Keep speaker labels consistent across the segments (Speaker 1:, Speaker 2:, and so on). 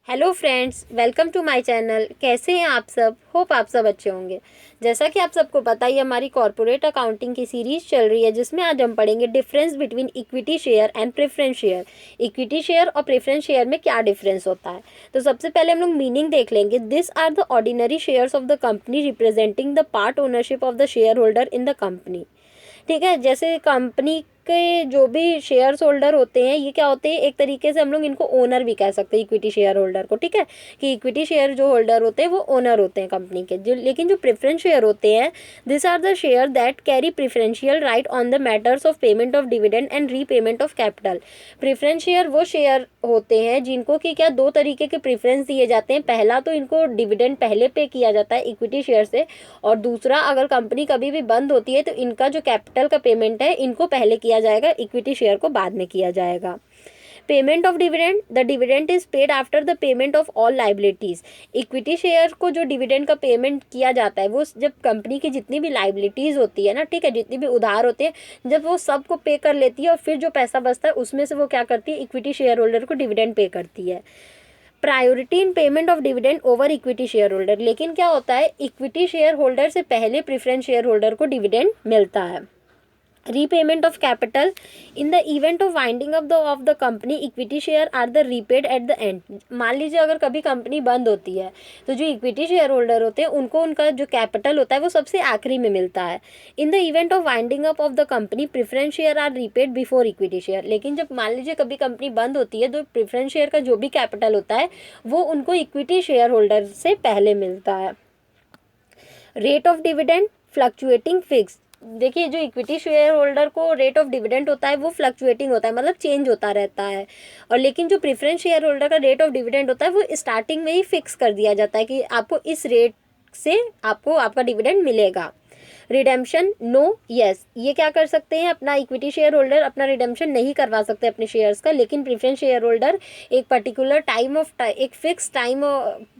Speaker 1: Hello friends, welcome to my channel. कैसे हैं आप सब? होप आप सब अच्छे होंगे। जैसा कि आप सबको पता ही हमारी कॉर्पोरेट अकाउंटिंग की सीरीज चल रही है, जिसमें आज हम पढ़ेंगे difference between equity share and preference share. Equity share और प्रेफरेंस शेयर में क्या डिफरेंस होता है। तो सबसे पहले हम लोग मीनिंग देख लेंगे। This are the ordinary shares of the company representing the part ownership of the share holder in the company. ठीक है, जैसे कंपनी के जो भी शेयर्स होल्डर होते हैं, ये क्या होते हैं, एक तरीके से हम लोग इनको ओनर भी कह सकते हैं, इक्विटी शेयर होल्डर को। ठीक है, कि इक्विटी शेयर जो होल्डर होते हैं वो ओनर होते हैं कंपनी के। लेकिन जो प्रेफरेंस शेयर होते हैं, this are the share that carry preferential right on the matters of payment of dividend and repayment of capital. Preference share वो शेयर होते हैं जिनको कि क्या दो तरीके के प्रेफरेंस दिए जाते हैं। पहला तो इनको डिविडेंड पहले पे किया जाता है इक्विटी शेयर से, और दूसरा अगर कंपनी कभी भी बंद होती है तो इनका जो कैपिटल का पेमेंट है इनको पहले किया जाएगा, इक्विटी शेयर को बाद में किया जाएगा। Payment of dividend, the dividend is paid after the payment of all liabilities. Equity share को जो डिविडेंड का पेमेंट किया जाता है वो जब कंपनी की जितनी भी लाइबिलिटीज होती है ना, ठीक है, जितनी भी उधार होते हैं, जब वो सबको पे कर लेती है और फिर जो पैसा बचता है उसमें से वो क्या करती है, इक्विटी शेयर होल्डर को डिविडेंड पे करती है। Priority in payment of dividend over equity share holder. लेकिन क्या होता है, इक्विटी शेयर होल्डर से पहले प्रेफरेंस शेयर होल्डर को डिविडेंड मिलता है। Repayment of capital, in the event of winding up of the company equity share are the repaid at the end. मान लीजिए अगर कभी कंपनी बंद होती है तो जो इक्विटी शेयर होल्डर होते हैं उनको उनका जो कैपिटल होता है वो सबसे आखिरी में मिलता है। In the event of winding up of the company preference share are repaid before equity share. लेकिन जब मान लीजिए कभी कंपनी बंद होती है तो प्रेफरेंस शेयर का जो भी कैपिटल होता है वो उनको इक्विटी शेयर होल्डर से पहले मिलता है। Rate of dividend fluctuating fix. देखिए, जो इक्विटी शेयर होल्डर को रेट ऑफ डिविडेंड होता है वो फ्लक्चुएटिंग होता है, मतलब चेंज होता रहता है। और लेकिन जो प्रेफरेंस शेयर होल्डर का रेट ऑफ डिविडेंड होता है वो स्टार्टिंग में ही फिक्स कर दिया जाता है कि आपको इस रेट से आपको आपका डिविडेंड मिलेगा। रिडेम्पशन नो यस, ये क्या कर सकते हैं, अपना इक्विटी शेयर होल्डर अपना रिडेम्पशन नहीं करवा सकते अपने शेयर्स का, लेकिन प्रेफरेंस शेयर होल्डर एक पर्टिकुलर एक fix time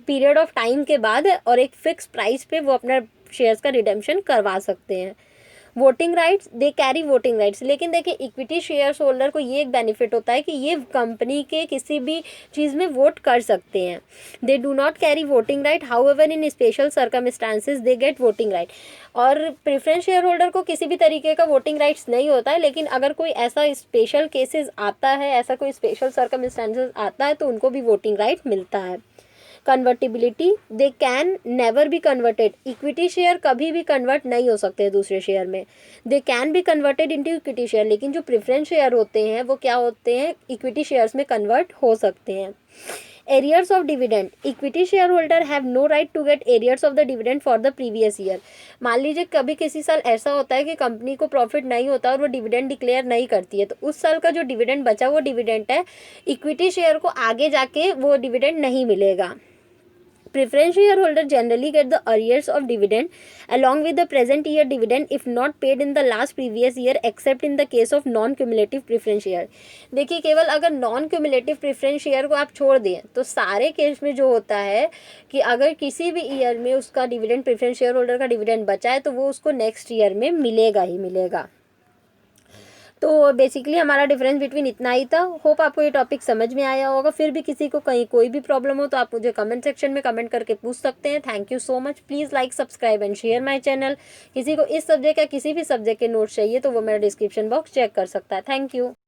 Speaker 1: period of time के बाद और एक फिक्स प्राइस पे वो अपना शेयर्स का रिडेम्पशन करवा सकते हैं। Voting rights, they carry voting rights. लेकिन देखिए, इक्विटी शेयर्स होल्डर को ये एक बेनिफिट होता है कि ये कंपनी के किसी भी चीज़ में वोट कर सकते हैं। They do not carry voting right, how ever in special circumstances they get voting right. और प्रेफरेंस शेयर होल्डर को किसी भी तरीके का वोटिंग राइट्स नहीं होता है, लेकिन अगर कोई ऐसा स्पेशल केसेस आता है, ऐसा कोई स्पेशल सर्कमस्टांसेस आता है तो उनको भी वोटिंग राइट मिलता है। Convertibility, they can never be converted. Equity share कभी भी कन्वर्ट नहीं हो सकते दूसरे शेयर में। They can be converted into equity share, लेकिन जो प्रेफरेंस शेयर होते हैं वो क्या होते हैं, इक्विटी शेयर्स में कन्वर्ट हो सकते हैं। Arrears of dividend, equity share holder have no right to get arrears of the dividend for the previous year. मान लीजिए कभी किसी साल ऐसा होता है कि कंपनी को प्रॉफिट नहीं होता और वो डिविडेंड डिक्लेयर नहीं करती है, तो उस साल का जो डिविडेंड बचा वो डिविडेंड है, इक्विटी शेयर को आगे जाके वो डिविडेंड नहीं मिलेगा। Preference shareholder generally get the arrears of dividend along with the present year dividend if not paid in the last previous year except in the case of non-cumulative preference share। देखिए, केवल अगर non-cumulative preference share को आप छोड़ दें तो सारे case में जो होता है कि अगर किसी भी ईयर में उसका डिविडेंड, प्रेफरेंस शेयर होल्डर का डिविडेंड बचा है तो वो उसको नेक्स्ट ईयर में मिलेगा ही मिलेगा। तो बेसिकली हमारा डिफरेंस बिटवीन इतना ही था। होप आपको ये टॉपिक समझ में आया होगा। फिर भी किसी को कहीं कोई भी प्रॉब्लम हो तो आप मुझे कमेंट सेक्शन में कमेंट करके पूछ सकते हैं। Thank you so much. Please like, subscribe and share my channel. किसी को इस सब्जेक्ट या किसी भी सब्जेक्ट के नोट्स चाहिए तो वो मेरा डिस्क्रिप्शन बॉक्स चेक कर सकता है। Thank you.